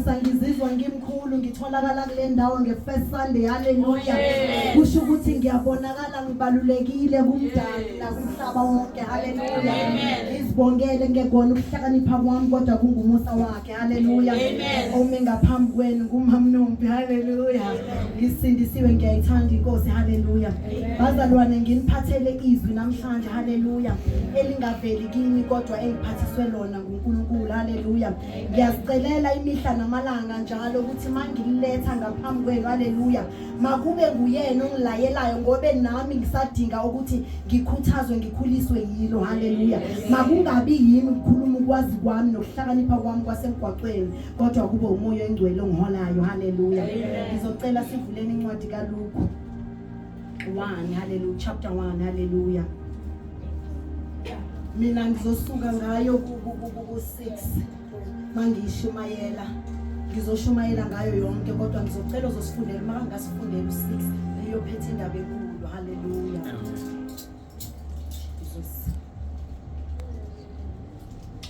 Nkosi ngizizwa ngimkhulu ngitholakala kule ndawo nge-first Sunday. Hallelujah. Kusho ukuthi ngiyabonakala ngibalulekile kumdali nakumhlaba wonke. Hallelujah. Ngizibongele ngekona ukuhlakanipha kwami kodwa kungumusa wakhe. Hallelujah. Ome ngaphambi kwenu ngumamnumbi. Hallelujah. Ngisindisiwe ngiyayithanda inkosi. Hallelujah. Bazalwane nginiphathele izwi namhlanje. Hallelujah. Elingaveli kimi kodwa engiphathiswe lona nguNkulunkulu. Hallelujah. Ngiyazicelela imihla namalanga njalo ukuthi mangililetha ngaphambi kwenu. Hallelujah. Makube nguyena ongilayelayo ngobe nami ngisadinga ukuthi ngikhuthazwe ngikhuliswe yilo. Hallelujah. Makungabi yimi ukukhuluma ukwazi kwami nokuhlakanipha kwami kwasemgwaqweni kodwa kube umoya engcwele ongiholayo. Hallelujah. Ngizocela sivuleni incwadi kaLuka 1. Hallelujah. Chapter 1. Hallelujah. Mina ngizosuka ngayo ku-6 mangishumayela. Ngizoshumayela ngayo yonke kodwa ngizocela uzosifundela maka ngasifundela u6 liyophethe indaba enkulu. Hallelujah.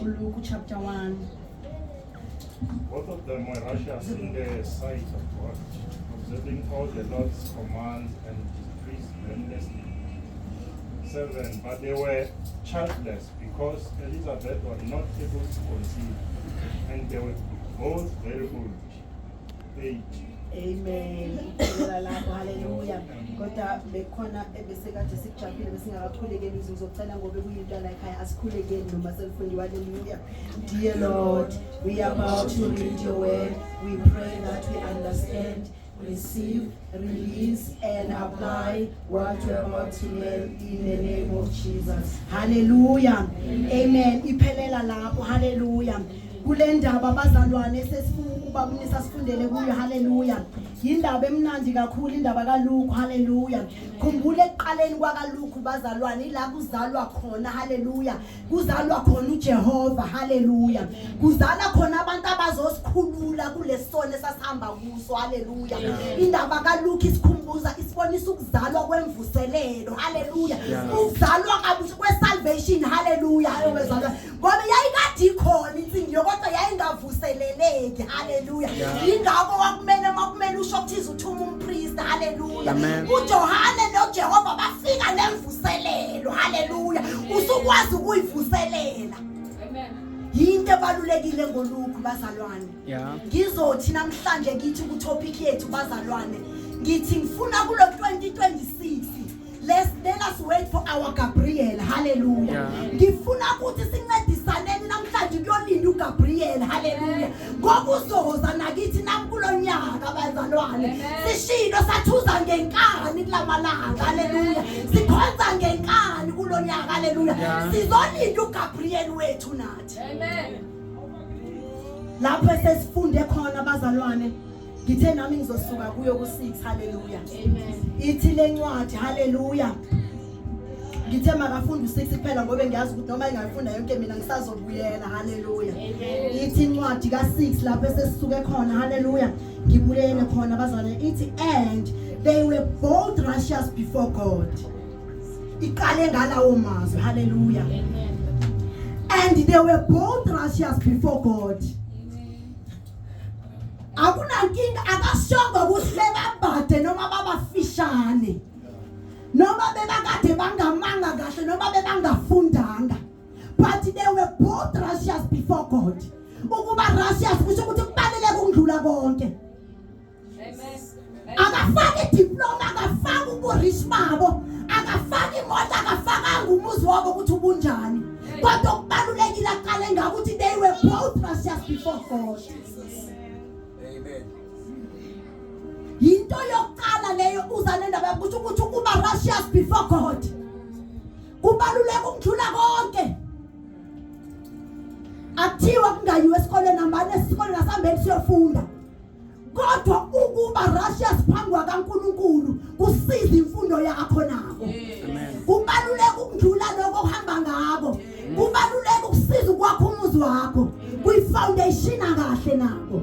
Luke chapter 1. Both of them were righteous in the sight of God, observing all the Lord's commands and decrees blamelessly. 7. But they were childless because Elizabeth was not able to conceive, and they were both very old. 8. Amen. Hallelujah. Kodwa bekhona ebesekade sikujabule besingakakhulekeli izizocela ngoba kuyinto la ekhaya asikhulekeli noma selifundiwe. Hallelujah. Dear Lord, we are about to read your word. We pray that we understand, receive, release and apply what we're about to learn in the name of Jesus. Hallelujah. Amen. Iphelela lapho. Hallelujah. Kule ndaba abazalwane sesifuna ukuba kunisa sifundele kuyo. Hallelujah. Yindaba emnandi kakhulu indaba kaLuka. Hallelujah. Khumbule ekuqaleni kwakaLuka bazalwane ila kuzalwa khona. Hallelujah. Kuzalwa khona uJehova. Hallelujah. Kuzala khona abantu abazosikhulula kulesone sasihamba kuso. Hallelujah. Indaba kaLuka isikhumbuza isibonisa ukuzalwa kwemvuselelo. Hallelujah. Ukuzalwa kabusha kwesalvation. Hallelujah. Ayobezalwa ngoba yayikade ikhona insingi kodwa yayingavuseleleki. Hallelujah. Ingakho wakumele makumele ushokuthiza uthuma umpriest. Hallelujah. uJohane noJehova bafika nemvuselelo. Hallelujah. Usukwazi ukuyivuselela. Amen. Yinto ebalulekile ngoLuka bazalwane. Ngizothi namhlanje ngithi ku topic yethu bazalwane ngithi ngifuna kulo 2026 let us wait for our Gabriel. Hallelujah. Ngifuna ukuthi sincedisaneni namhlanje kuyolinda uGabriel. Hallelujah. Ngoba uzoza nakithi nakulonyaka bazalwane. Sishilo sathuza ngenkani kulamalanga. Hallelujah. Sikhonza ngenkani kulonyaka. Hallelujah. Sizolinda uGabriel wethu nathi. Amen. Lapho sesifunde khona bazalwane ngithe nami ngizosuka kuyo ku6. Hallelujah. Amen. Ithi lencwadi. Hallelujah. Ngithe makafunda u6 kuphela ngoba ngiyazi ukuthi noma engayifunda yonke mina ngisazobuyela. Hallelujah. Amen. Ithi incwadi ka6 lapho sesisuke khona. Hallelujah. Ngibulele khona bazalwane ithi and they were both righteous before God. Iqale ngalawo mazwi. Hallelujah. Amen. And they were both righteous before God. Akunankinga akashonga ukuthi bebabade noma babafishane noma bebakade bangamanga kahle noma bebangafundanga, but they were both righteous before God. Ukuba righteous kusho ukuthi kubaluleke ukudlula konke. Amen. Akafaki diploma, akafaki uburish babo, akafaki imoto, akafakanga umuzi wabo ukuthi ubunjani, kodwa kubalulekile aqale ngakuthi they were both righteous before God. Yinto yokuqala leyo uza nendaba yokuthi ukuba righteous before God kubaluleka ukudlula konke. Akuthiwa kungayiwe esikoleni nambani esikoleni nasambeni siyofunda, kodwa ukuba righteous phambi kwaNkulunkulu kusiza imfundo yakho nako. Kubaluleka ukudlula lokho ohamba ngako, kubaluleka ukusiza ukwakha umuzi wakho kuyifoundation akahle nako.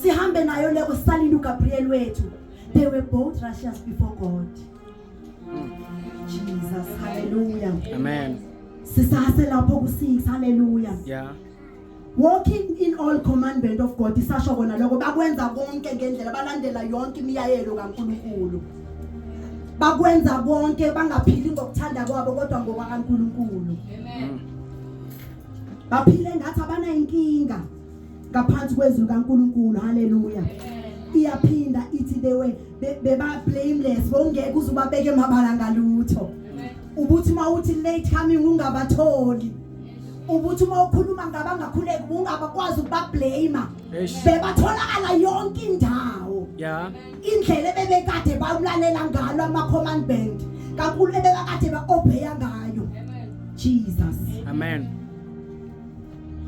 Sihambe nayo leko sisalinde uGabriel wethu. They were both righteous before God. Jesus. Hallelujah. Amen. Sisase lapho ku6. Hallelujah. Yeah. walking in all commandment of God isasho kona lokho bakwenza konke ngendlela balandela yonke imiyayelo kaNkulunkulu bakwenza konke bangaphili ngokuthanda kwabo kodwa ngoba kaNkulunkulu amen baphile ngathi abana inkinga ngaphansi kwezwi kaNkulunkulu haleluya iyaphinda ithi beba blameless bongeke uzubabeke emabala ngalutho ubuthi mawuthi late coming ungabatholi ubuthi mawukhuluma ngabangakhuleki ungabakwazi ukubablame bebatholakala yonke indawo indlela bebekade bamlalela ngalo ama-commandment kakhulu ebebekade ba-obheya ngayo Jesus amen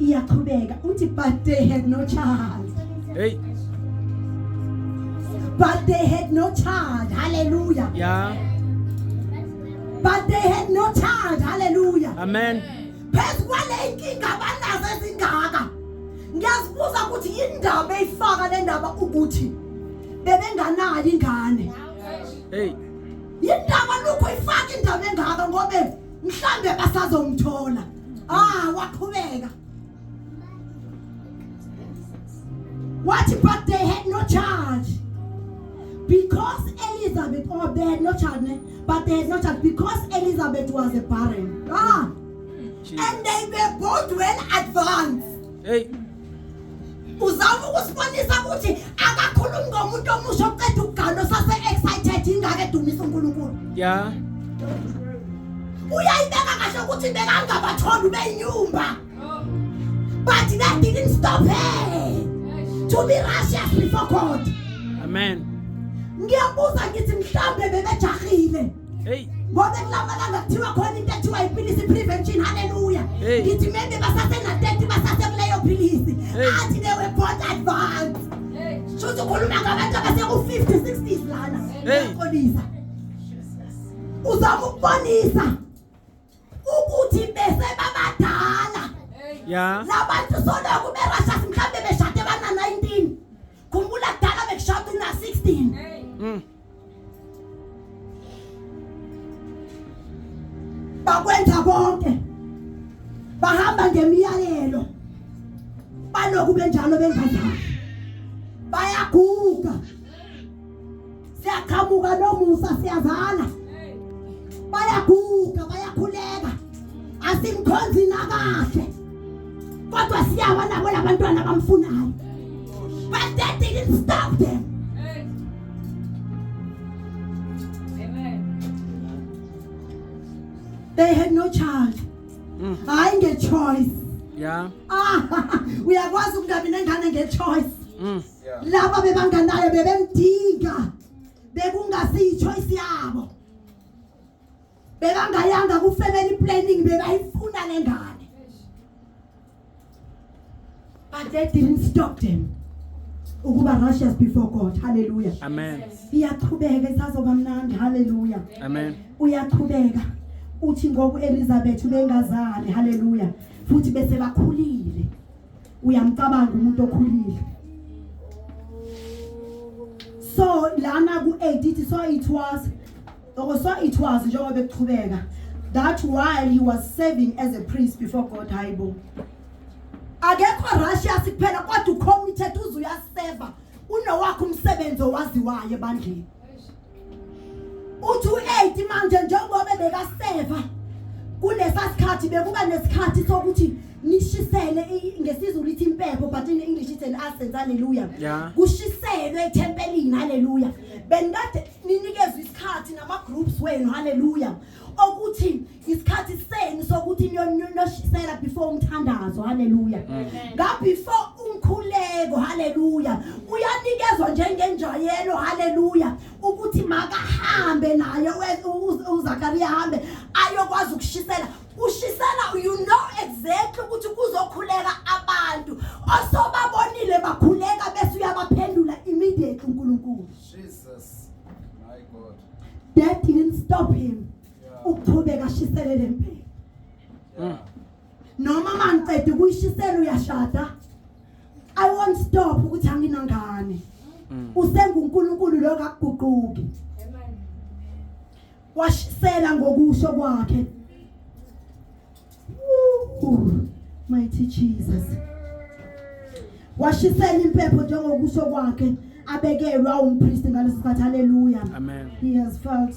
iyaqhubeka uthi but they had no child hey but they had no child hallelujah but they had no child hallelujah amen phezu kwale inkinga abanazo ezingaka ngiyazibuza ukuthi indaba eyifaka le ndaba ukuthi bebenganayo ingane hey indaba lokho ifaka indaba engaka ngobe mhlambe basazomthola waqhubeka wathi but they had no child because Elizabeth they had no child but they had no child because Elizabeth was a barren and they were both well advanced hey uzama ukusibonisa ukuthi akakhulumi ngomuntu omusha oqeda ukugalo sase excited ingake dumisa uNkulunkulu uyayibeka kahle ukuthi bekangabatholi benyumba but that didn't stop her to be righteous before God amen ngiyabuza ngithi mhlambe bebejahile hey ngoba kulamalanga kuthiwa khona into ethiwa ipilisi prevention hallelujah ngithi maybe basase na 30 basase kuleyo pilisi athi they were both advanced shothi ukhuluma ngabantu abase ku 50 60s lana uyaqolisa uzama ukubonisa ukuthi bese babadala labantu soloko berasha mhlambe beshade bana 19 khumbula kudala bekushada una 16 bakwenza konke bahamba ngemiyalelo baloku benjalo bengazali bayaguga siyaqhamuka nomusa siyazala bayaguga bayakhuleka asimkhonzi nakahle kodwa siyawa nabo labantwana bamfunayo but that didn't stop them they had no child hayi nge-choice uyakwazi ukungabi nengane nge-choice laba bebanganayo bebemdinga bekungasiyi-choice yabo bebangayanga ku-family planning bebayifuna lengane but that didn't stop them ukuba righteous before God hallelujah amen iyaqhubeka isazoba mnandi hallelujah amen uyaqhubeka uthi ngoku Elizabeth bengazali hallelujah futhi bese bakhulile uyamcabanga umuntu okhulile so lana ku-8 so it was njengoba bekuqhubeka that while he was serving as a priest before God hayibo akekho righteous kuphela kodwa ucommitted uzuyaseva unowakho umsebenzi owaziwayo ebandleni uthi u8 manje njengoba bekaseva kulesasikhathi bekuba nesikhathi sokuthi nishisele ngesizulu lithi impepho but in English it's an ascent hallelujah kushiselwe etempelini hallelujah benikade ninikezwe isikhathi nama groups wenu hallelujah okuthi isikhathi senu sokuthi niyonoshisela before umthandazo hallelujah before umkhuleko hallelujah uyanikezwa njengenjayelo hallelujah ukuthi makahambe naye uZakaria hambe ayokwazi ukushisela ushisela you know exactly ukuthi kuzokhuleka abantu osobabonile bakhuleka bese uyabaphendula immediately uNkulunkulu Jesus my God that didn't stop him ukuqhubeka ashiselele empela noma manje ukuyishisela uyashada I won't stop ukuthi anginangane usenguNkulunkulu lo kaguquki amen washisela ngokusho kwakhe mighty Jesus washisela impepho njengokusho kwakhe abekelwa umpriest ngalesikhathi. Hallelujah. Amen. He has felt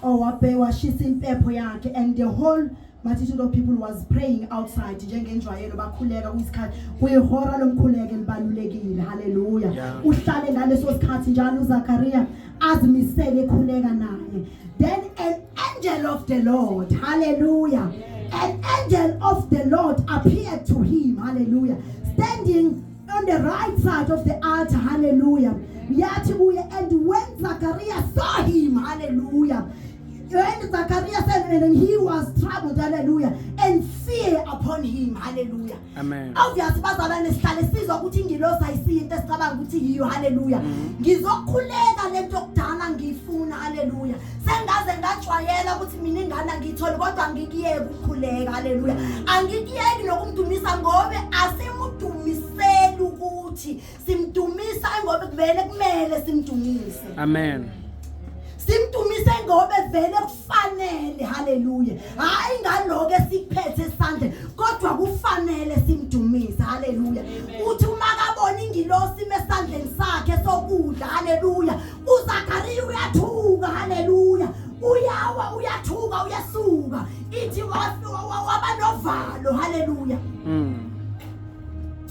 washisa impepho yakhe, and the whole multitude of people was praying outside njengenjwayelo bakhuleka kuyisikhathi kuyihora lomkhuleko elibalulekile. Hallelujah. Uhlale ngaleso sikhathi njalo uZakaria azimisele ekhuleka naye. Then an angel of the Lord, hallelujah, an angel of the Lord appeared to him, hallelujah, standing on the right side of the altar, hallelujah. And when Zachariah saw him, hallelujah, when Zachariah said, and he was troubled, hallelujah, and fear upon him, hallelujah. Amen. Obviously, bazalwane sihlale sizwa ukuthi ingilosi ayisiyo into esicabanga ukuthi yiyo, hallelujah. Ngizokhuleka lento yokudala ngifuna, hallelujah. Sengaze ngajwayela ukuthi mina ingane ngiyithole kodwa ngikiyeke ukukhuleka, hallelujah. Angikiyeki nokumdumisa ngobe asimudumiseli ukuthi simdumisa ngobe kuvele kumele simdumise. Amen. Simdumise ngobe vele kufanele, hallelujah. Hayi ngaloke sikuphethe esandleni kodwa kufanele simdumise, hallelujah. Uthi uma kabona ingilosi mesandleni sakhe sokudla, hallelujah, uZakaria uyathuka, hallelujah. Uyawa uyathuka uyasuka ithi waba novalo, hallelujah.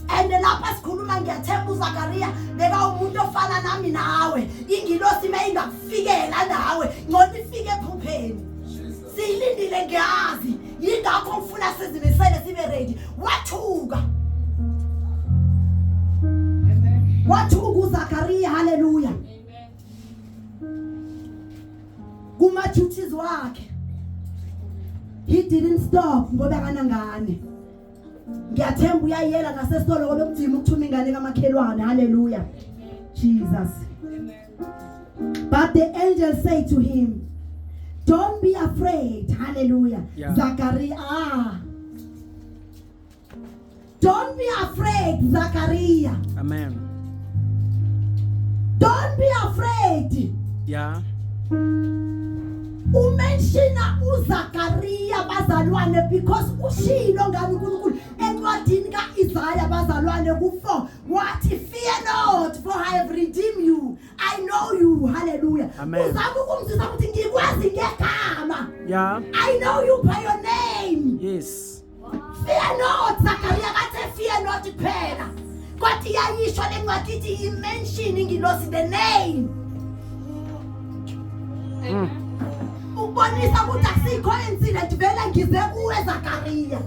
And lapha sikhuluma ngiyathemba uZakaria beka umuntu ofana nami nawe, ingilosi mayingakufikela nawe ngoni ifike ephupheni. Silindile ngiyazi yingakho ngifuna sizimisele sibe ready. Wathuka uZakaria, hallelujah. Kuma duties wakhe he didn't stop ngoba kanangane. Ngiyathemba uyayela ngasesitolo ngoba kudima ukuthuma ingane kamakhelwane, hallelujah. Jesus. But the angel said to him, don't be afraid, hallelujah. Zachariah. Don't be afraid, Zachariah. Amen. Don't be afraid. Yeah. Umenshina uZakaria bazalwane because ushilo ngani uNkulunkulu encwadini kaIsaiah bazalwane ku4 wathi fear not for I have redeemed you, I know you, hallelujah. Uzama ukumzisa ukuthi ngikwazi ngegama. Yeah. I know you by your name. Yes. Fear not, Zakaria kathe fear not kuphela kodwa iyayisho lencwadi ithi mentioning ngilosi the name. Ubonisa ukuthi asikho incident vele ngize kuwe Zakaria.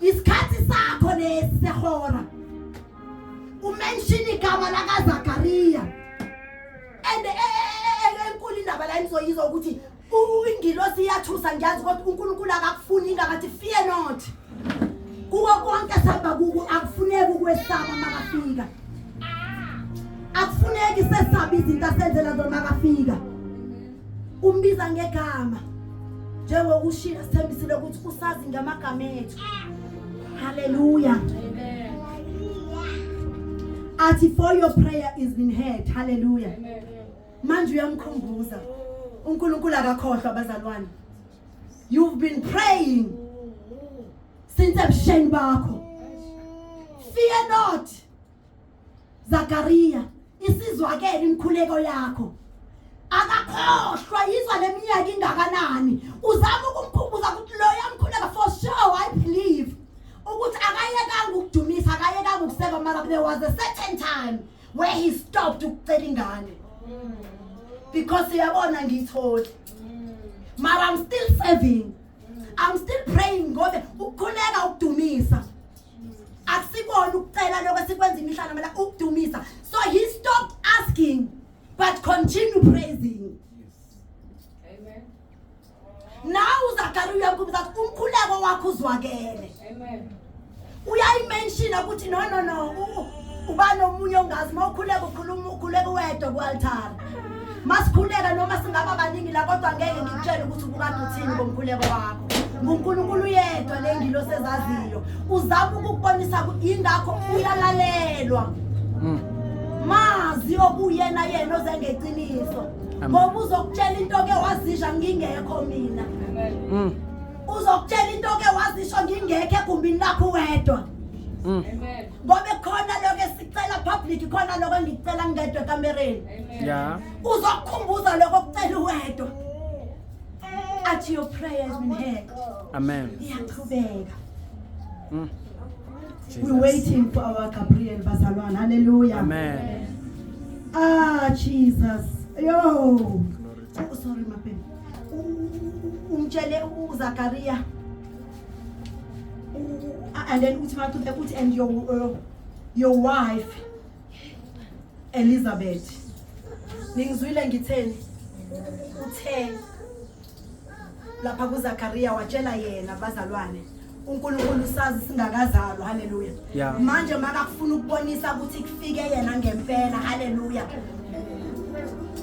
Isikhathi sakho lesi sehora. Umention igama la kaZakaria. And enkulu indaba la nizoyizwa ukuthi ingilosi iyathusa ngiyazi kodwa uNkulunkulu akakufuni ingakathi fear not. Kuwo konke saba kuku akufuneki ukwesaba makafika. Akufuneki sesaba izinto asenzela zona makafika. Umbiza ngegama njengokushila sithembisile ukuthi usazi ngamagama ethu, hallelujah. Amen. Athi for your prayer is been heard, hallelujah. Manje uyamkhumbuza uNkulunkulu akakhohlwa bazalwane. You've been praying since ebusheni bakho. Fear not, Zakaria, isizwakele imkhuleko yakho. Akakhohlwa yizwa leminyaka ingakanani. Uzama ukumkhumbuza ukuthi lo yamkhuleka for sure, I believe ukuthi akayekanga ukudumisa, akayekanga ukuseka, mara there was a certain time where he stopped ukucela ingane. Because uyabona ngithole. Mara I'm still serving. I'm still praying ngobe ukukhuleka ukudumisa. Akusibona ukucela lokho esikwenza imihla namala ukudumisa. So he stopped asking but continue praising. Yes. Amen. Now Zakaria ukubuza umkhuleko wakho uzwakele. Amen. Uyayimention ukuthi no uba nomunye ongazi mawukhuleka ukhuluma ukhuleka wedwa kualtar. Masikhuleka noma singaba baningi la kodwa ngeke ngikutshele ukuthi ubukade uthini ngomkhuleko wakho. nguNkulunkulu yedwa lengilo sezaziyo. Uzama ukukubonisa ukuthi ingakho uyalalelwa. Mazi okuyena yena ozengeqiniso. Ngoba uzokutshela into ke wazisha ngingekho mina. Uzokutshela into ke wazisho ngingekho egumbini lakho wedwa. ngoba khona lokho esicela public khona lokho ngicela ngedwa kamereni Yeah. uzokukhumbuza lokho kucela uwedwa athi your prayer has been heard Amen. iyaqhubeka Mm. we're waiting for our Gabriel bazalwane hallelujah Amen. Jesus yo oh, sorry my baby umtshele uZakaria and then uthi makuthi and your wife Elizabeth ningizwile ngitheni uthe lapha kuZakaria watshela yena bazalwane uNkulunkulu sazi singakazalwa haleluya Yeah. manje makakufuna ukubonisa ukuthi kufike yena ngempela haleluya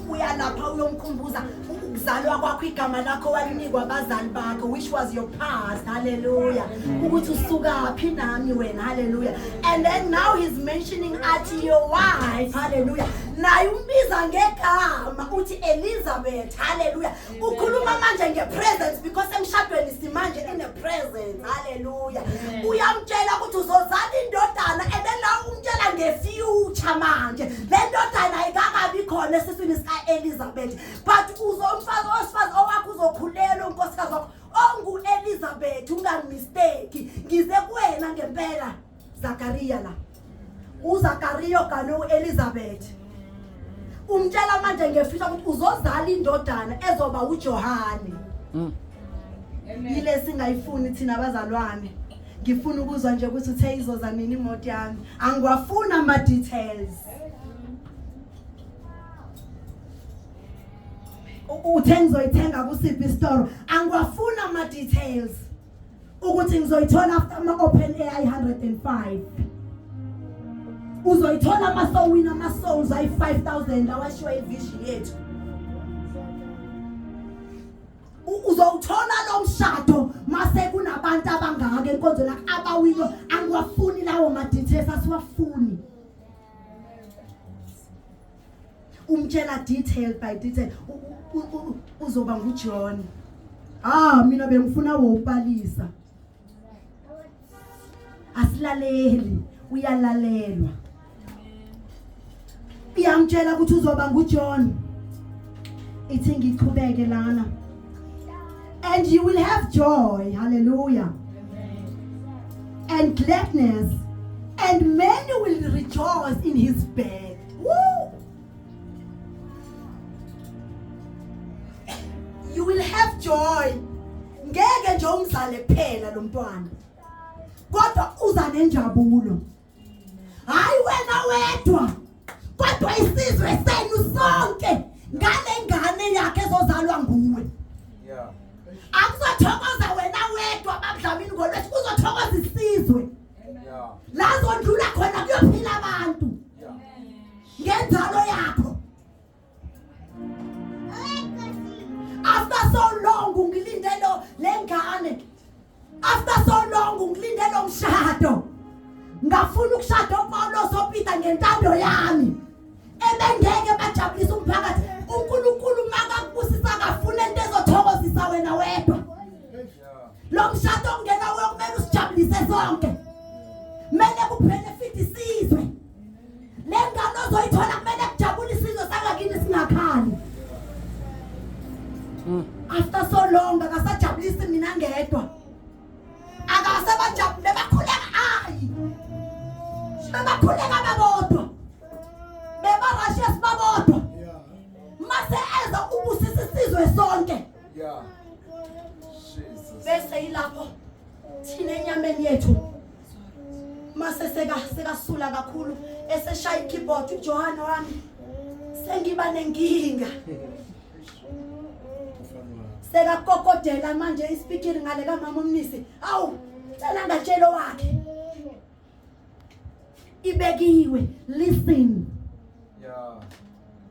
uyalapha uyomkhumbuza ukuzalwa kwakho igama lakho walinikwa abazali bakho which was your past hallelujah ukuthi usukaphi nami wena hallelujah and then now he's mentioning at your wife hallelujah naye umbiza ngegama uthi Elizabeth hallelujah ukhuluma manje ngepresence because emshadweni simanje in a presence hallelujah uyamtshela ukuthi uzozala indodana and then now umtshela ngefuture manje le ndodana ayikakabi khona esiswini sika Elizabeth but uzomfazi osifazi owakho uzokhulelwa unkosikazi wakho ongu Elizabeth ungamistake ngize kuwena ngempela Zakaria la uZakaria kano Elizabeth umtshela manje ngefuture ukuthi uzozala indodana ezoba uJohane yile singayifuni thina abazalwane ngifuna ukuzwa nje ukuthi uthe izoza nini imoto yami angiwafuna ama details uthe ngizoyithenga kusiphi store angiwafuna ama details ukuthi ngizoyithola after ama open AI 105 uzoyithola ama soul win ama souls ay 5000 awashiwa ivision yethu uzowuthola lo mshado mase kunabantu abangaka enkonzo la abawilo angiwafuni lawo ma details asiwafuni umtshela detail by detail uzoba nguJohn mina bengifuna wokubalisa asilaleli uyalalelwa iyamtshela ukuthi uzoba nguJohn ithi ngiqhubeke lana and you will have joy hallelujah and gladness and many will rejoice in his bed woo you will have joy ngeke nje umzale phela lo mntwana kodwa uza nenjabulo hayi wena wedwa kodwa isizwe senu sonke ngale ngane yakhe ezozalwa nguwe Yeah. akuzothokoza wena wedwa babudlamini ngolwethu uzothokoza isizwe Yeah. lazo ndlula khona kuyophila abantu Yeah. ngenzalo yakho after so long ungilindelo lengane after so long ungilindelo mshado ngafuna ukushada uPaulo soPeter ngentando yami ebengeke bajabulisa umphakathi uNkulunkulu makakubusisa kafuna into ezothokozisa wena wedwa lo mshado ongena we kumele usijabulise sonke kumele kubenefit isizwe lengane ozoyithola kumele kujabulise isizwe sangakini singakhali after so long akasajabulisi mina ngedwa akasebajabule bakhuleka ayi bakhuleka babodwa bebarashe sibabodwa mase eza ubusisa isizwe sonke Yeah. Jesus. bese ilapho thina enyameni yethu mase sekasula kakhulu eseshaya ikeyboard uJohane wami sengiba nenkinga sekakokodela manje ispeaker ngale kaMama uMnisi awu cela ngatshelo wakhe ibekiwe listen Yeah.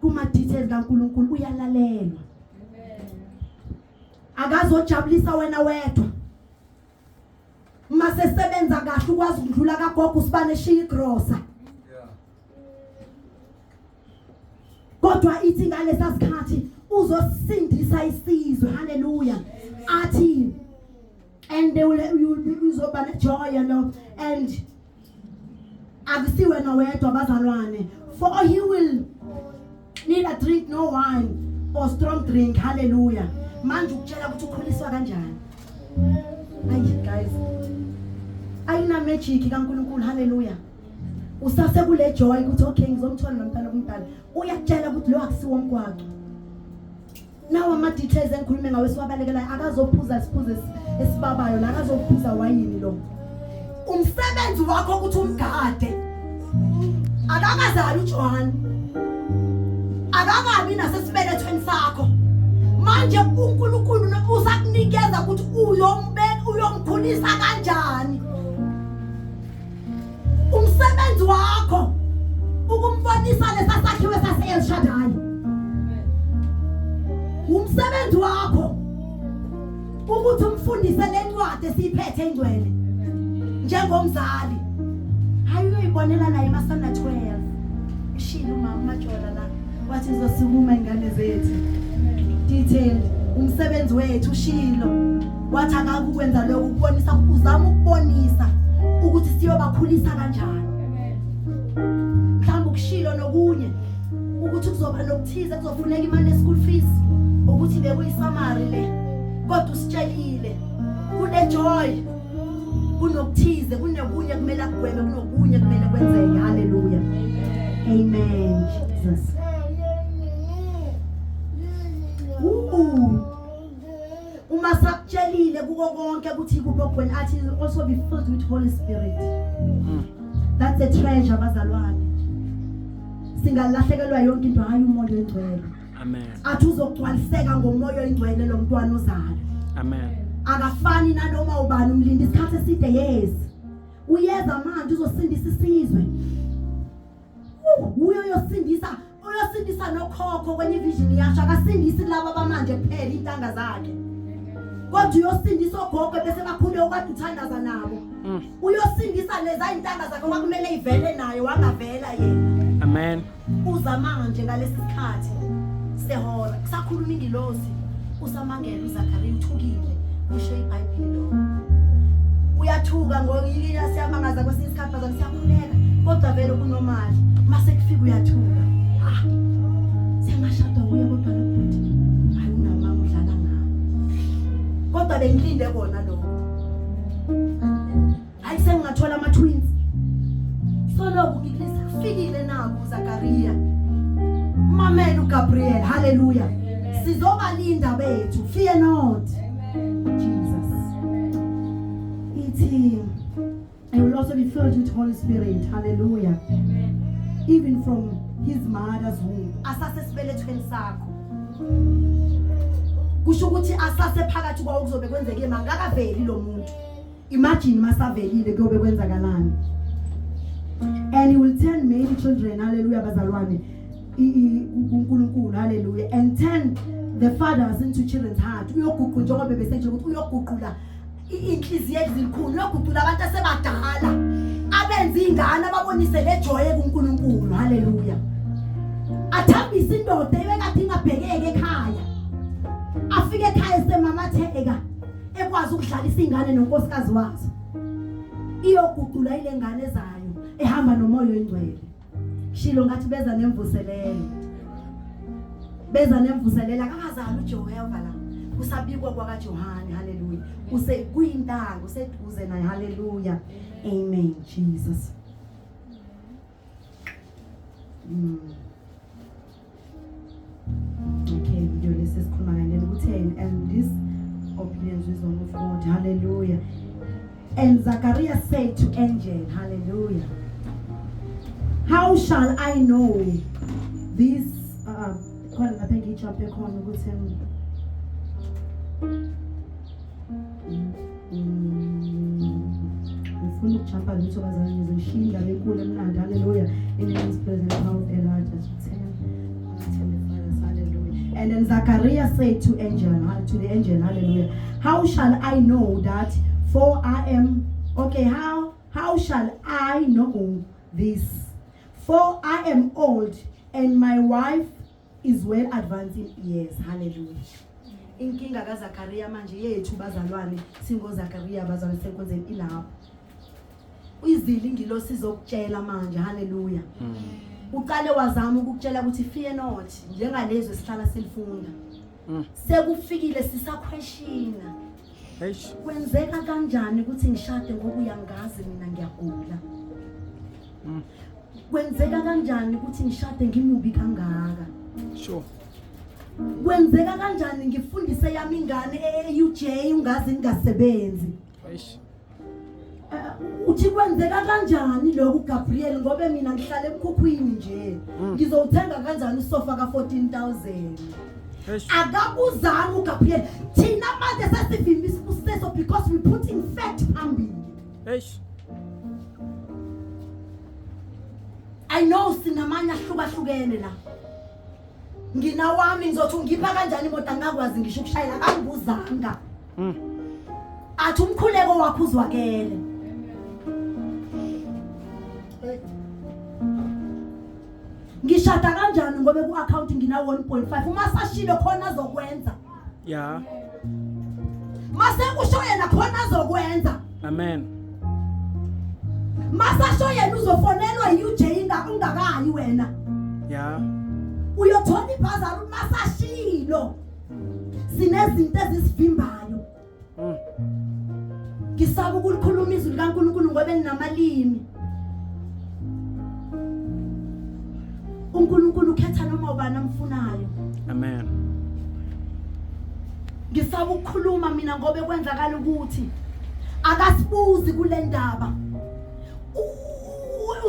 kuma details kaNkulunkulu uyalalelwa akazojabulisa wena wedwa mase sebenza kahle ukwazi ukudlula kaGogo usibane shiya igrosa Yeah. kodwa ithi ngalesa sikhathi uzosindisa isizwe hallelujah athi and they will uzoba joy and akusiwe nawedwa abazalwane, for he will neither drink no wine or strong drink. Hallelujah. Manje ukutshela ukuthi ukhuliswa kanjani. Ayi guys, ayina magic kaNkulunkulu. Hallelujah. Usase kule joy ukuthi okay ngizomthola nomntana omdala, uyakutshela ukuthi lo akusiwo umgwaqo. Nawa ama details engikhulume ngawe siwabalekela, akazophuza isiphuzo esibabayo la, akazophuza wayini lo. Umsebenzi wakho ukuthi umgade, akakazali uJohn, akakabi nasesibelethweni sakho. Manje uNkulunkulu usakunikeza ukuthi uyomkhulisa kanjani. Umsebenzi wakho ukumbonisa lesasakhiwe sase-El Shaddai. Umsebenzi wakho ukuthi umfundise lencwadi esiphethe ingcwele njengomzali. Hayi uyibonela naye emasana 12. Ushilo mama Jola la wathi sizosukuma ingane zethu. Detailed umsebenzi wethu ushilo wathi akakukwenza lokho ukubonisa, uzama ukubonisa ukuthi siyobakhulisa kanjani. Mhlawumbe ukushilo nokunye ukuthi kuzoba nokuthize, kuzofuneka imali ye-school fees, ukuthi bekuyisamari le, kodwa usitshelile kune joy, kunokuthize, kunokunye kumele akugweme, kunokunye kumele kwenzeke. Hallelujah. Amen. Jesus. Uma sakutshelile kuko konke ukuthi kupho khona athi also be filled with Holy Spirit. That's a treasure bazalwane. Singalahlekelwa yonke into, hayi umoya oyingcwele. Amen. Athi uzogcwaliseka ngomoya oyingcwele lo mntwana ozalo. Amen. Akafani nanoma ubani umlindi isikhathi eside. Yes, uyeza manje uzosindisa isizwe. Uyosindisa nokhokho kwenye vision yasho, akasindisi laba abamanje kuphela intanga zakhe, kodwa uyosindisa ogogo bese bakhule okade uthandaza nabo. Uyosindisa leza intanga zakhe kwakumele ivele nayo, wangavela yena. Amen. Uza manje ngalesi sikhathi sehora kusakhuluma ingilosi, usamangela uZakaria uthukile, usho iBhayibheli lo. Uyathuka ngoyilila siyamangaza kwesinye isikhathi bazana siyakhuleka, kodwa vele kunomali mase kufika uyathuka. Semashada uye kodwa lokuthi hayi unamama udlala ngayo, kodwa bengilinde kona lokho. Hayi sengathola ama twins solo ngikilisa kufikile naku Zakaria, mamela uGabriel. Hallelujah. Sizobalinda bethu, fear not. Jesus. I will also be filled with Holy Spirit. Hallelujah. Even from his mother's womb. Asase sibelethweni sakho. Kusho ukuthi asase phakathi kwawo kuzobe kwenzeke mangakaveli lo muntu. Imagine masavelile kuyobe kwenzakalani. And he will turn many children, hallelujah, bazalwane, uNkulunkulu, hallelujah, and turn the fathers into children's heart. Uyoguqula njengoba bebesenje ukuthi uyoguqula inhliziyo ezinkulu, uyoguqula abantu asebadala abenza ingane ababonise le joy kuNkulunkulu. Hallelujah. Athambisa indoda ebekade ingabhekeke ekhaya, afike ekhaya semamatheka, ekwazi ukudlalisa ingane nonkosikazi wazo, iyoguqula ile ngane zayo ehamba nomoya oyingcwele. Shilo ngathi beza nemvuselelo, beza nemvuselelo. Akazali uJehova la, kusabikwa kwakaJohane. Hallelujah. Use kuyintanga, useduze naye. Hallelujah. Amen. Jesus. Okay, video this is Kumayan and this opinions wisdom of God. Hallelujah. And Zachariah said to angel, hallelujah, how shall I know this? I think he jumped back on with him. Hallelujah. In his presence, how Elijah. And then Zachariah said to the angel, hallelujah, how shall I know that? For I am, okay, how shall I know this? For I am old and my wife is well advanced in years. Hallelujah. Inkinga kaZakaria manje yethu bazalwane singo Zakaria bazalwane senkonzeni ilapho. Izili ingilosi izokutshela manje haleluya uqale wazama ukukutshela ukuthi fear not njengalezwe sihlala silifunda sekufikile sisaquestiona Eish. kwenzeka kanjani ukuthi ngishade ngoba uyangazi mina ngiyagula kwenzeka kanjani ukuthi ngishade ngimubi kangaka Sure. kwenzeka kanjani ngifundise yami ingane eUJ ungazi ngingasebenzi Eish. uthi kwenzeka kanjani lokhu Gabriel ngobe mina ngihlala emkhukhwini nje ngizowuthenga kanjani usofa ka14,000 Eish. akakuzanga uGabriel thina manje sesivimbisa useso because we putting fact phambili Eish. I know sinamanye ahlukahlukene la nginawami ngizothi ungipha kanjani imoto angakwazi ngisho ukushayela kangibuzanga athi umkhuleko wakho uzwakele ngishada kanjani ngobe ku account ngina 1.5 uma sashilo khona azokwenza Yeah. mase kusho yena khona azokwenza Amen. masasho yena uzofonelwa UJ ungakayi wena Yeah. uyothola ibhazari masashilo sinezinto ezisivimbayo ngisaba ukulikhuluma izwi likaNkulunkulu ngoba ninamalimi uNkulunkulu ukhetha noma ubani amfunayo Amen. ngisaba ukukhuluma mina ngoba kwenzakala ukuthi akasibuzi kule ndaba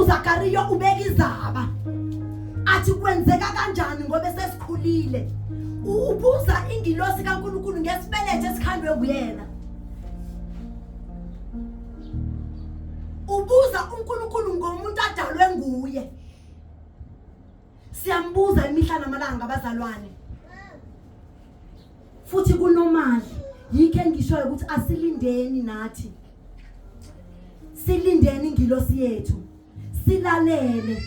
uZakariya ubeka izaba athi kwenzeka kanjani ngoba sesikhulile ubuza ingilosi kaNkulunkulu ngesibelethe esikhandwe kuyena ubuza uNkulunkulu ngomuntu adalwe nguye siyambuza imihla namalanga abazalwane futhi kunomali yike ngishoyo ukuthi asilindeni nathi silindeni ingilosi yethu silalele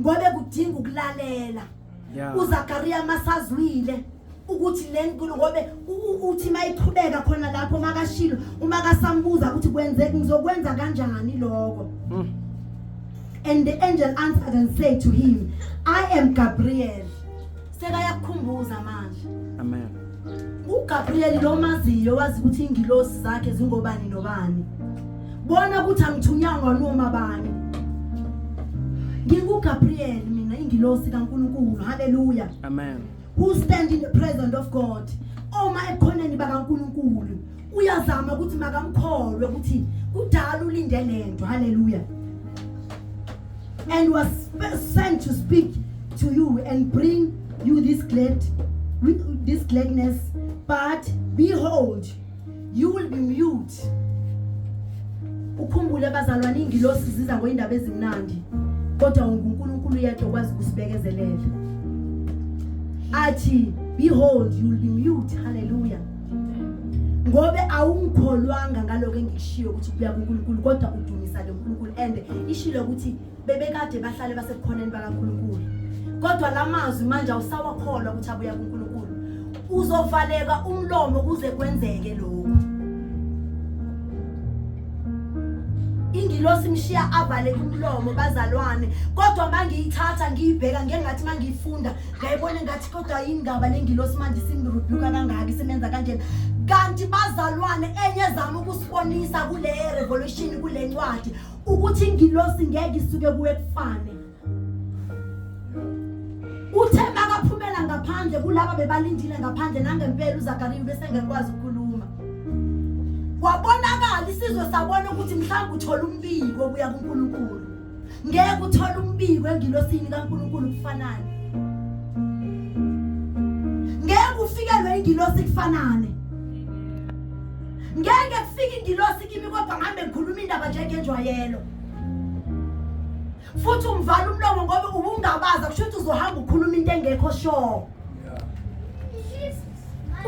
ngobe kudinga ukulalela uZakariya masazwile ukuthi lenkulu ngobe uthi mayiqhubeka khona lapho makashilo uma kasambuza ukuthi kwenzeka ngizokwenza kanjani lokho and the angel answered and said to him I am Gabriel sekayakukhumbuza manje Amen. uGabriel lo maziyo wazi ukuthi ingilosi zakhe zingobani nobani bona ukuthi angithunyangwa noma bani nginguGabriel mina ingilosi kaNkulunkulu haleluya Amen. who stand in the presence of God oma ekhoneni bakaNkulunkulu uyazama ukuthi makamkholwe ukuthi kudala ulinde lento haleluya and was sent to speak to you and bring you this gladness but behold you will be mute ukhumbule bazalwane ingilosi ziza ngoindaba ezimnandi kodwa uNkulunkulu yedwa kwazi ukusibekezelela athi behold you will be mute hallelujah ngobe awungikholwanga ngaloko engishiyo ukuthi kuya kuNkulunkulu kodwa udumisa lo uNkulunkulu and ishilo ukuthi bebekade bahlale basekhoneni bakaNkulunkulu kodwa lamazwi manje awusawakholwa ukuthi abuya kuNkulunkulu uzovaleka umlomo kuze kwenzeke lokho ingilosi imshiya avaleke umlomo bazalwane kodwa mangiyithatha ngiyibheka ngengathi mangiyifunda ngayibona ngathi kodwa indaba lengilosi manje simrubuka kangaka isebenza kanjena kanti bazalwane enye zama ukusibonisa kule revelation kule ncwadi ukuthi ingilosi ngeke isuke kuwe kufane uthe makaphumela ngaphandle kulabo bebalindile ngaphandle nangempela uZakariya bese ngekwazi ukukhuluma kwabonakala isizwe sabona ukuthi mhlawumbe uthola umbiko obuya kuNkulunkulu ngeke uthola umbiko engilosini kaNkulunkulu kufanane ngeke ufikelwe ingilosi kufanane ngeke kufike ingilosi kimi kodwa ngambe ngikhuluma indaba njengenjwayelo futhi umvala umlomo ngoba ubungabaza kusho ukuthi uzohamba ukhuluma into engekho sure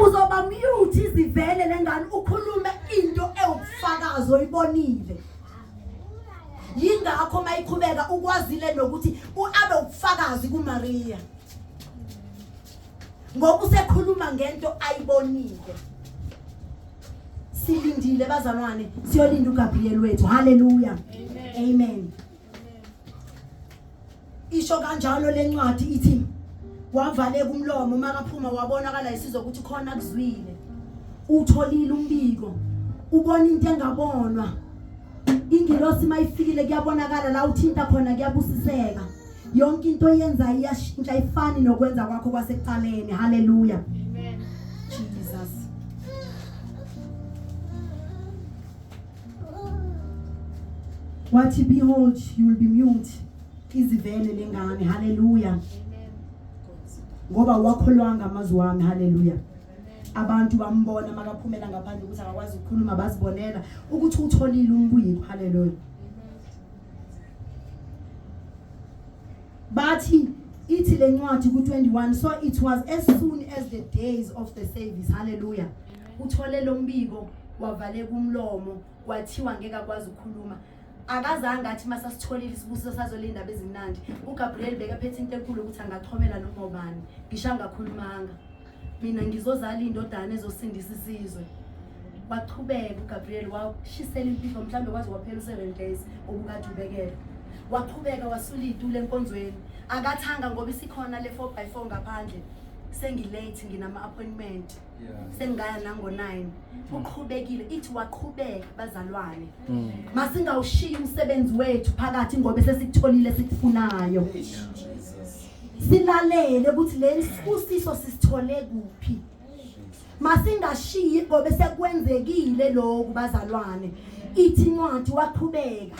uzoba mute izivele lengane ukhulume into ewubufakazi oyibonile yingakho mayiqhubeka ukwazile nokuthi uabe ubufakazi kuMaria ngoba usekhuluma ngento ayibonile silindile bazalwane siyolinda uGabriel wethu. Hallelujah. Amen. Isho kanjalo lencwadi ithi wavaleka umlomo makaphuma wabonakala isizwe ukuthi khona kuzwile. Utholile umbiko. Ubona into engabonwa. Ingilosi mayifikile kuyabonakala la uthinta khona kuyabusiseka. Yonke into oyenza iyashintsha ifani nokwenza kwakho kwasekuqaleni. Hallelujah. Amen. Jesus. Wathi behold you will be mute. Izivele lengane. Hallelujah. Ngoba wakholwa ngamazwi wami. Hallelujah. Abantu bambona makaphumela ngaphandle ukuthi akakwazi ukukhuluma bazibonela ukuthi utholile umbiko. Hallelujah. Bathi ithi lencwadi ku21 so it was as soon as the days of the service. Hallelujah. Uthole lo mbiko wavaleka umlomo kwathiwa ngeke akwazi ukukhuluma. Akazange athi masasitholile isibusiso sazolinda bezimnandi. uGabriel bekaphethe into enkulu ukuthi angaxhomela noma ubani. Ngisho angakhulumanga. Mina ngizozala indodana ezosindisa isizwe. Waqhubeka uGabriel washisela impilo mhlambe kwaze kwaphela u7 days obukade ubekela. Waqhubeka wasula idule enkonzweni. Akathanga ngoba isikhona le 4x4 ngaphandle. Sengilate nginama appointment. Sengaya nango9. Uqhubekile ithi waqhubeka bazalwane. Masingawushiya umsebenzi wethu phakathi ngoba sesikutholile sikufunayo. Silalele ukuthi lesibusiso sisithole kuphi. Masingashiyi ngoba sekwenzekile lokhu bazalwane. Ithi incwadi waqhubeka.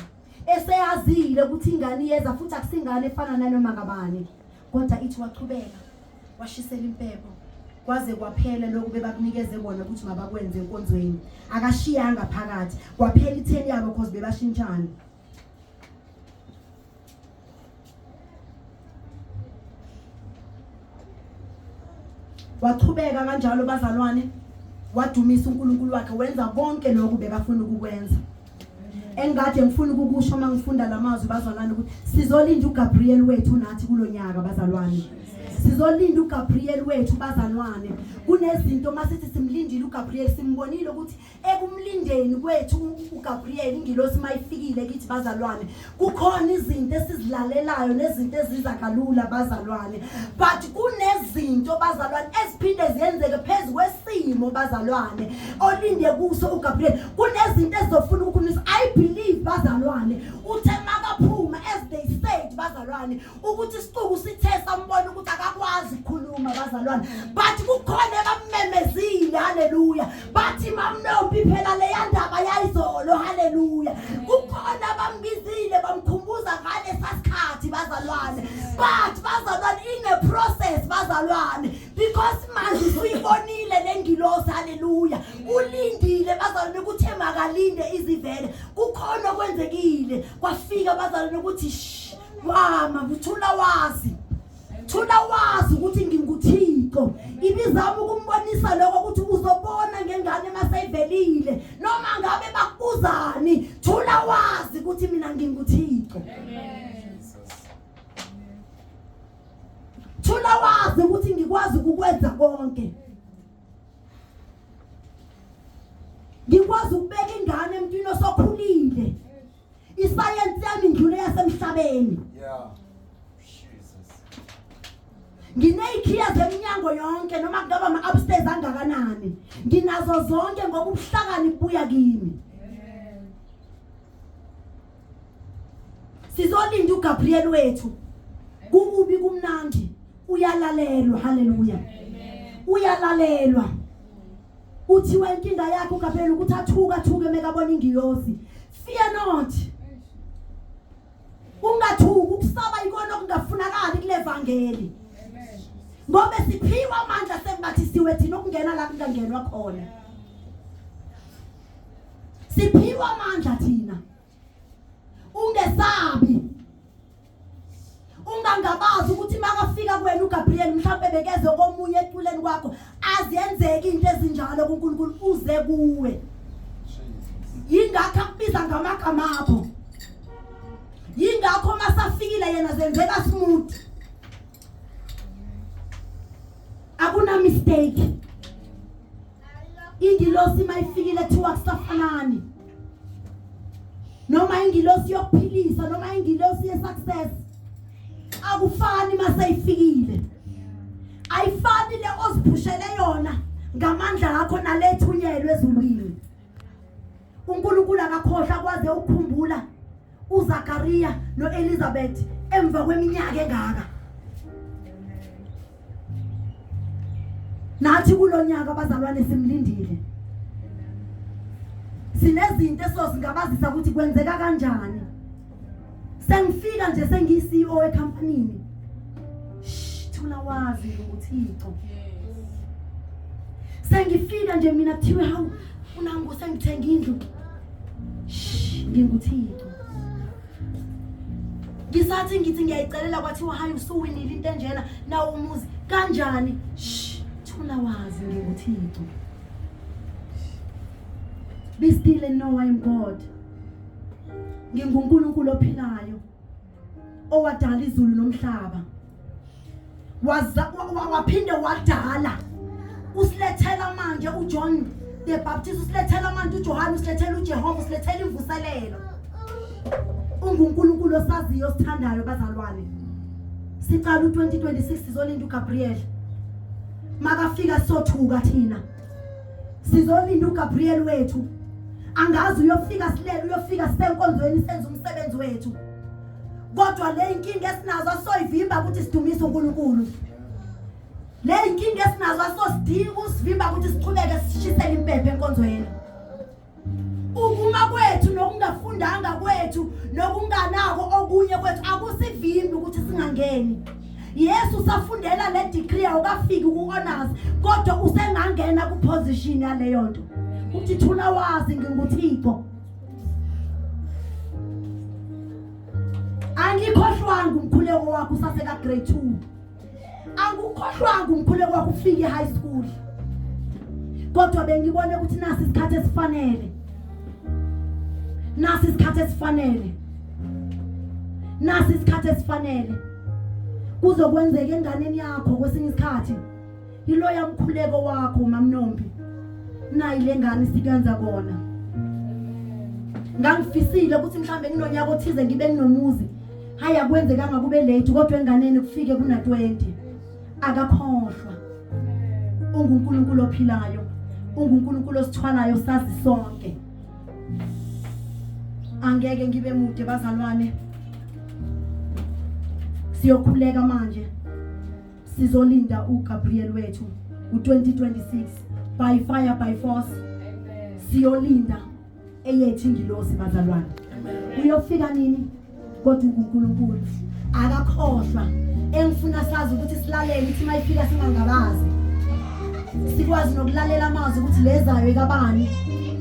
Eseyazile ukuthi ingane yeza futhi akusingane efana nanoma ngabani. Kodwa ithi waqhubeka. Washisela impepho. Kwaze kwaphela lokhu bebakunikeze bona ukuthi mabakwenze enkonzweni. Akashiyanga phakathi. Kwaphela i10 yabo because bebashintshana. Waqhubeka kanjalo bazalwane. Wadumisa uNkulunkulu wakhe wenza konke lokhu bekafuna ukukwenza. Engade ngifuna ukukusho mangifunda lamazwi bazalwane ukuthi sizolinda uGabriel wethu nathi kulonyaka bazalwane. Sizolinda uGabriel wethu bazalwane. Kunezinto masithi simlindile uGabriel simbonile ukuthi ekumlindeni kwethu uGabriel ingilosi mayifikile kithi bazalwane. Kukhona izinto esizilalelayo nezinto eziza kalula bazalwane. But kunezinto bazalwane esiphinde ziyenzeke phezulu kwesimo bazalwane. Olinde kuso uGabriel. Kunezinto ezofuna ukukhulisa. I believe bazalwane uthe makaphuma as they said bazalwane ukuthi isiqubu sithe sambona ukuthi akakwazi ukukhuluma bazalwane. But kukhona bamemezile. Hallelujah. Bathi mamnombi phela le yandaba yayizolo. Hallelujah. Kukhona bambizile bamkhumbuza ngale sasikhathi bazalwane. But bazalwane in a process bazalwane because manje uyibonile lengilosi. Hallelujah. Ulindile bazalwane ukuthi makalinde izivele. Kukhona kwenzekile kwafika bazalwane ukuthi mama buthula wazi. Thula wazi ukuthi ngingutiko. Ibizama ukumbonisa lokho ukuthi uzobona ngengane maseyivelile noma ngabe bakuzani. Thula wazi ukuthi mina ngingutiko. Amen. Thula wazi ukuthi ngikwazi ukukwenza konke. Ngikwazi ukubeka ingane emntwini osokhulile. Isayensi yami indlule yasemhlabeni. Yeah. Ngineyikhiya zeminyango yonke noma kungaba ama-upstairs angakanani. Nginazo zonke ngoba ubuhlakani buya kimi. Sizolinda uGabriel wethu. Kukubi kumnandi. Uyalalelwa. Hallelujah. Uyalalelwa. Uthi wenkinga yakho uGabriel ukuthi athuke mekabona ingilosi. Fear not. Ungathuki ukusaba ikona okungafunakala kule evangeli. Ngoba siphiwa amandla sekubathisiwe thina ukungena la kungangenwa khona. Siphiwa amandla thina. Ungesabi. Ungangabazi ukuthi makafika kwena uGabriel mhlawumbe bekeze komunye eculeni kwakho aziyenzeke into ezinjalo kuNkulunkulu uze kuwe. Yingakho akubiza ngamagama akho. Yingakho masafikile yena zenzeka smooth. Akuna mistake. ingilosi mayifikile kuthiwa kusafanani. Noma ingilosi yokuphilisa noma ingilosi yesuccess akufani maseyifikile. Ayifani le oziphushele yona ngamandla akho nalethunyelwe ezulwini. uNkulunkulu akakhohlwa kwaze ukukhumbula uZakaria noElizabeth emva kweminyaka engaka. Nathi kulonyaka abazalwane simlindile. Sinezinto esozingabazisa ukuthi kwenzeka kanjani. Sengifika nje sengiyi-CEO ecompanyini. Thula wazi ngoThixo. Sengifika nje mina kuthiwe hawu unangu sengithenga indlu. NginguThixo. Ngithi ngiyayicelela kwathiwa hayi usuwinile into enjena nawo umuzi kanjani. Thula wazi ngoThixo. Be still and know I am God. NginguNkulunkulu ophilayo owadala izulu nomhlaba. Waphinde wadala usilethela manje uJohn the Baptist, usilethela manje uJohane, usilethela uJehova, usilethela imvuselelo. UNkulunkulu osaziyo osithandayo bazalwane. Sicala u2026 sizolinda uGabriel. Makafika sothuka thina. Sizolinda uGabriel wethu. Angazi uyofika silele uyofika sisenkonzweni senza umsebenzi wethu. Kodwa le inkinga esinazo asoyivimba ukuthi sidumise uNkulunkulu. Le inkinga esinazo asosidinga usivimba ukuthi siqhubeke sishisele impepho enkonzweni. Ukuma kwethu nokungafundanga kwethu nokunganako okunye kwethu akusivimbi ukuthi singangeni. Yesu safundela le degree awukafiki ku-honors kodwa usengangena ku-position yaleyo nto. Uthi thula wazi nginguThixo. Angikhohlwanga umkhuleko wakho usaseka grade 2. Angikhohlwanga umkhuleko wakho ufike high school. Kodwa bengibone ukuthi nasi isikhathi esifanele. Nasi isikhathi esifanele. Nasi isikhathi esifanele. Kuzokwenzeka enganeni yakho kwesinye isikhathi. Yilo yamkhuleko wakho mamnombi. Nayi lengane sikanza kona. Ngangifisile ukuthi mhlambe nginonyaka othize ngibe nginomuzi. Hayi akwenzekanga kube late kodwa enganeni kufike kuna 20. Akakhohlwa. UNkulunkulu ophilayo. UNkulunkulu osithwalayo sazi sonke. Angeke ngibe mude bazalwane. Siyokhuleka manje. Sizolinda uGabriel wethu u2026 by fire by force. Siyolinda eyethu ingilosi bazalwane. Uyofika nini? Kodwa uNkulunkulu akakhohlwa. Engifuna sazi ukuthi silalele ukuthi mayifika singangabazi. Sikwazi nokulalela amazwi ukuthi lezayo ekabani.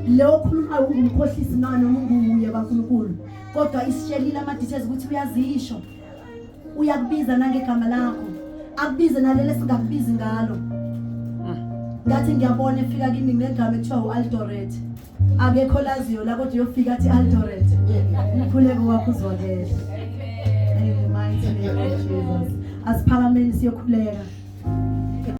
Leyo khulumayo ungumkhohlisi nani noma unguye kaNkulunkulu. Kodwa isitshelile ama details ukuthi uyazisho. Uyakubiza nangegama lakho. Akubize nalele singakubizi ngalo. Ngathi ngiyabona efika kimi ngegama ekuthiwa uAldoret. Akekho laziyo la kodwa uyofika athi Aldoret. Umkhuleko wakho uzwakele. Mighty name of Jesus. Asiphakameni siyokhuleka.